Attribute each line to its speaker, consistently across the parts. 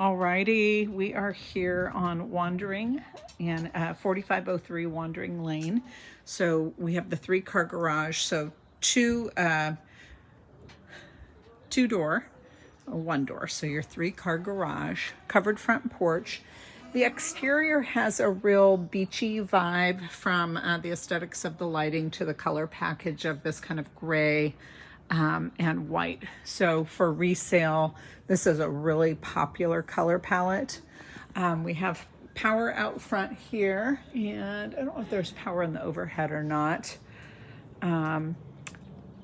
Speaker 1: Alrighty, we are here on Wandering in 4503 Wandering Lane. So we have the 3-car garage. So two door, or 1 door. So your 3-car garage, covered front porch. The exterior has a real beachy vibe from the aesthetics of the lighting to the color package of this kind of gray and white. So for resale, this is a really popular color palette. We have power out front here, and I don't know if there's power in the overhead or not.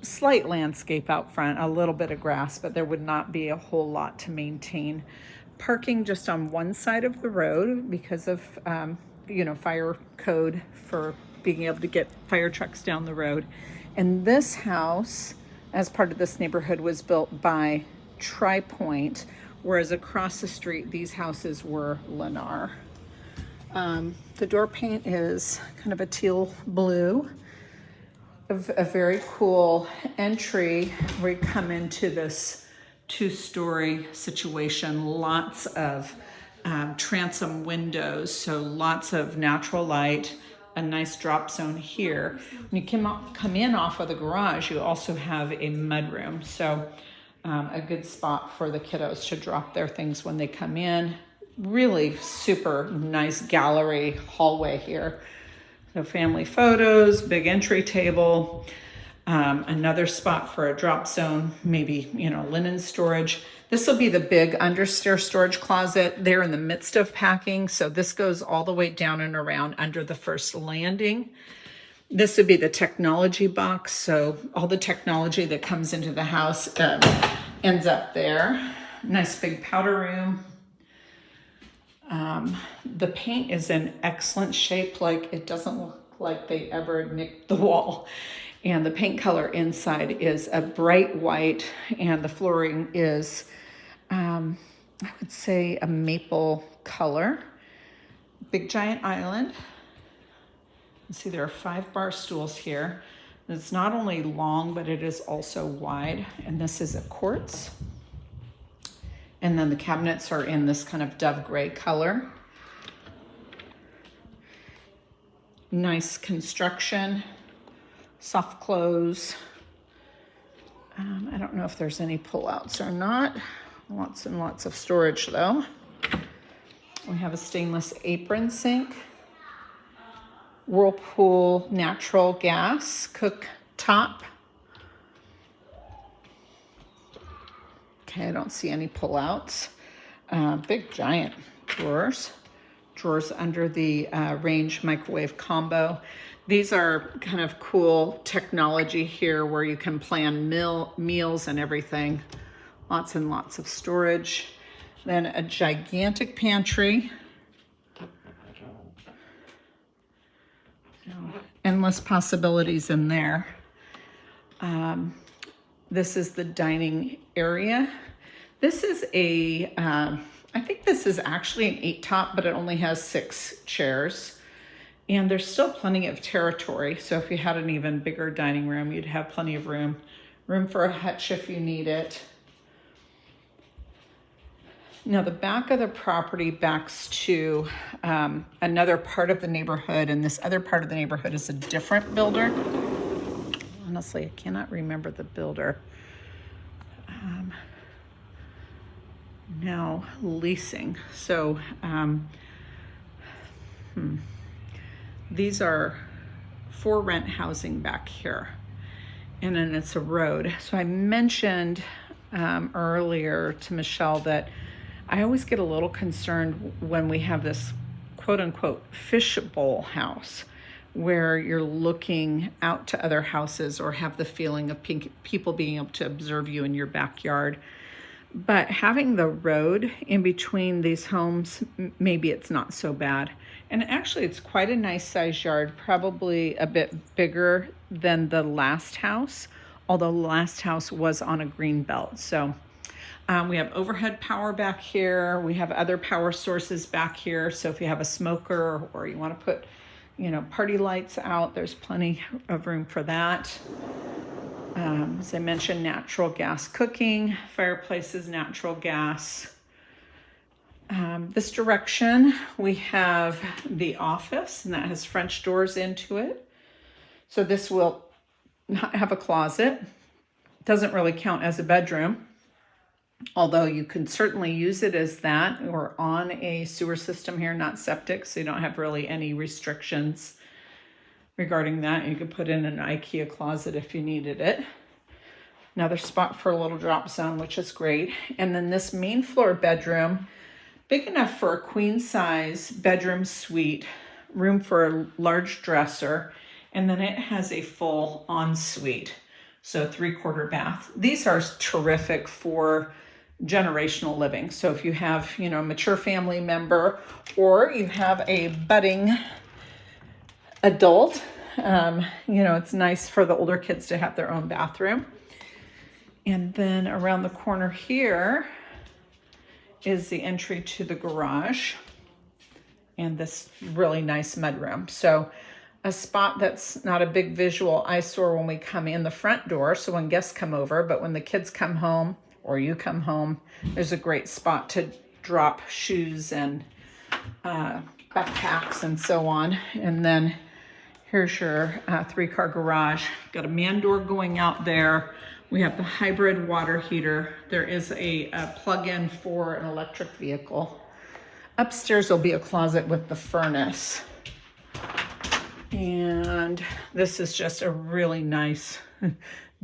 Speaker 1: Slight landscape out front, a little bit of grass, but there would not be a whole lot to maintain. Parking just on one side of the road because of fire code for being able to get fire trucks down the road. And this house, as part of this neighborhood, was built by Tri-Point, whereas across the street these houses were Lennar. The door paint is kind of a teal blue. A very cool entry where you come into this 2-story situation. Lots of transom windows, so lots of natural light, a nice drop zone here. When you come in off of the garage, you also have a mudroom, so a good spot for the kiddos to drop their things when they come in. Really super nice gallery hallway here. So family photos, big entry table, another spot for a drop zone, maybe, linen storage. This will be the big understair storage closet. They're in the midst of packing, so this goes all the way down and around under the first landing. This would be the technology box, so all the technology that comes into the house ends up there. Nice big powder room. The paint is in excellent shape, like it doesn't look like they ever nicked the wall. And the paint color inside is a bright white, and the flooring is, I would say, a maple color. Big giant island. You see there are 5 bar stools here. It's not only long, but it is also wide. And this is a quartz. And then the cabinets are in this kind of dove gray color. Nice construction, soft close. I don't know if there's any pullouts or not. Lots and lots of storage though. We have a stainless apron sink, Whirlpool natural gas cooktop. Okay, I don't see any pullouts. Big giant drawers under the range microwave combo. These are kind of cool technology here where you can plan meals and everything. Lots and lots of storage. Then a gigantic pantry. Endless possibilities in there. This is the dining area. This is I think this is actually an 8-top, but it only has 6 chairs. And there's still plenty of territory. So if you had an even bigger dining room, you'd have plenty of room for a hutch if you need it. Now the back of the property backs to another part of the neighborhood, and this other part of the neighborhood is a different builder. Honestly, I cannot remember the builder. Now leasing. So these are for rent housing back here, and then it's a road. So I mentioned earlier to Michelle that I always get a little concerned when we have this quote unquote fishbowl house where you're looking out to other houses or have the feeling of people being able to observe you in your backyard. But having the road in between these homes, maybe it's not so bad. And actually it's quite a nice size yard, probably a bit bigger than the last house, although the last house was on a green belt. So we have overhead power back here. We have other power sources back here. So if you have a smoker or you want to put, party lights out, there's plenty of room for that. As I mentioned, natural gas cooking, fireplaces, natural gas. This direction, we have the office, and that has French doors into it. So this will not have a closet. Doesn't really count as a bedroom, although you can certainly use it as that. We're on a sewer system here, not septic, so you don't have really any restrictions regarding that. You could put in an IKEA closet if you needed it. Another spot for a little drop zone, which is great. And then this main floor bedroom, big enough for a queen size bedroom suite, room for a large dresser, and then it has a full ensuite, so 3/4 bath. These are terrific for generational living. So if you have, a mature family member, or you have a budding adult, it's nice for the older kids to have their own bathroom. And then around the corner here is the entry to the garage and this really nice mudroom. So a spot that's not a big visual eyesore when we come in the front door, so when guests come over, but when the kids come home or you come home, there's a great spot to drop shoes and backpacks and so on. And then here's your 3-car garage. Got a man door going out there. We have the hybrid water heater. There is a plug-in for an electric vehicle. Upstairs will be a closet with the furnace. And this is just a really nice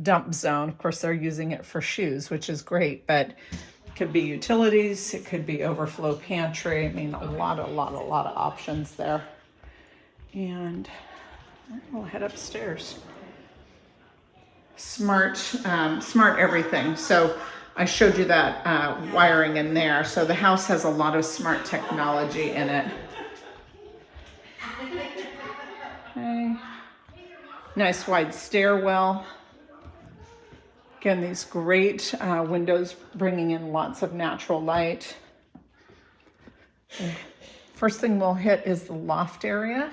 Speaker 1: dump zone. Of course, they're using it for shoes, which is great, but it could be utilities, it could be overflow pantry. I mean, a lot of options there. And we'll head upstairs. Smart everything. So I showed you that wiring in there. So the house has a lot of smart technology in it. Okay. Nice wide stairwell. Again, these great windows bringing in lots of natural light. First thing we'll hit is the loft area.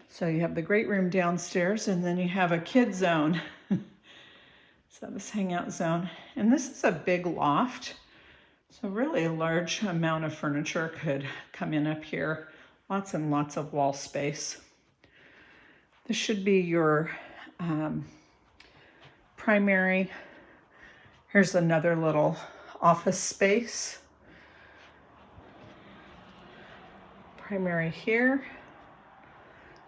Speaker 1: So you have the great room downstairs, and then you have a kid zone. So this hangout zone. And this is a big loft. So really a large amount of furniture could come in up here. Lots and lots of wall space. This should be your primary. Here's another little office space. Primary here.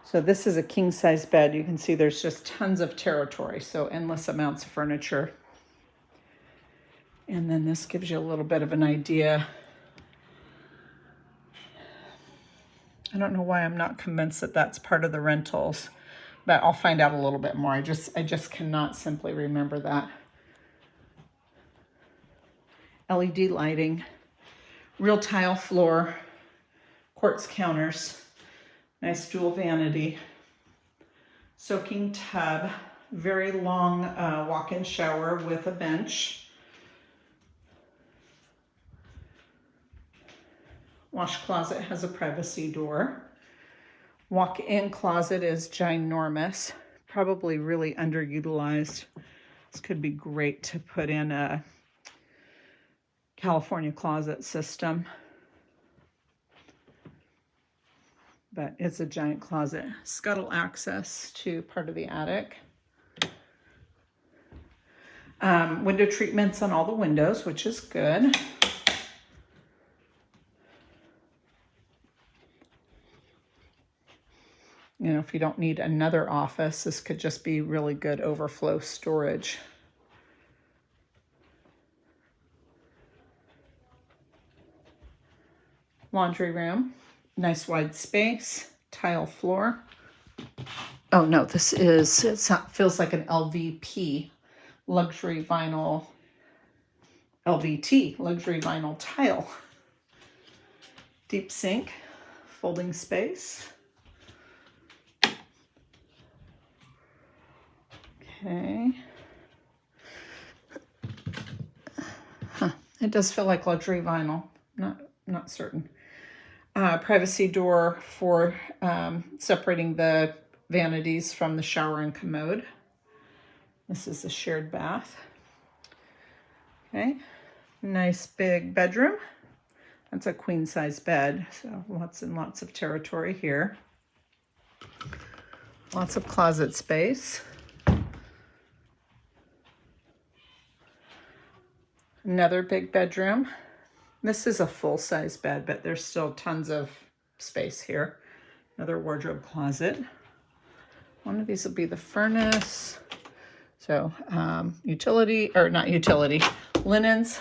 Speaker 1: So this is a king size bed. You can see there's just tons of territory, so endless amounts of furniture. And then this gives you a little bit of an idea. I don't know why I'm not convinced that that's part of the rentals, but I'll find out a little bit more. I just cannot simply remember that. LED lighting, real tile floor, quartz counters, nice dual vanity, soaking tub, very long walk-in shower with a bench. Wash closet has a privacy door. Walk-in closet is ginormous, probably really underutilized. This could be great to put in a California closet system. But it's a giant closet. Scuttle access to part of the attic. Window treatments on all the windows, which is good. You know, if you don't need another office, this could just be really good overflow storage. Laundry room, nice wide space, tile floor. Oh no, this is, it feels like an LVP, luxury vinyl, LVT, luxury vinyl tile. Deep sink, folding space. Okay. It does feel like luxury vinyl, not certain. Privacy door for separating the vanities from the shower and commode. This is the shared bath. Okay, nice big bedroom. That's a queen size bed, so lots and lots of territory here. Lots of closet space. Another big bedroom. This is a full-size bed, but there's still tons of space here. Another wardrobe closet. One of these will be the furnace. So linens,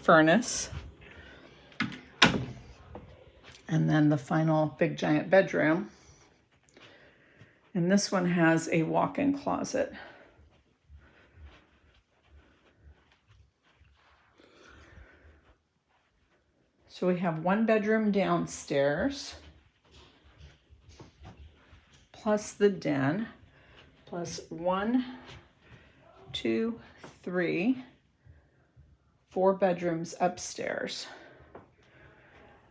Speaker 1: furnace. And then the final big giant bedroom. And this one has a walk-in closet. So we have one bedroom downstairs, plus the den, plus 1, 2, 3, 4 bedrooms upstairs.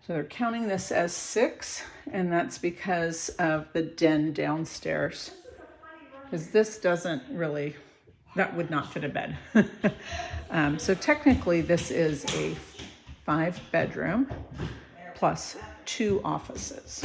Speaker 1: So they're counting this as 6, and that's because of the den downstairs. Because this doesn't really, that would not fit a bed. So technically this is a 5 bedroom plus 2 offices.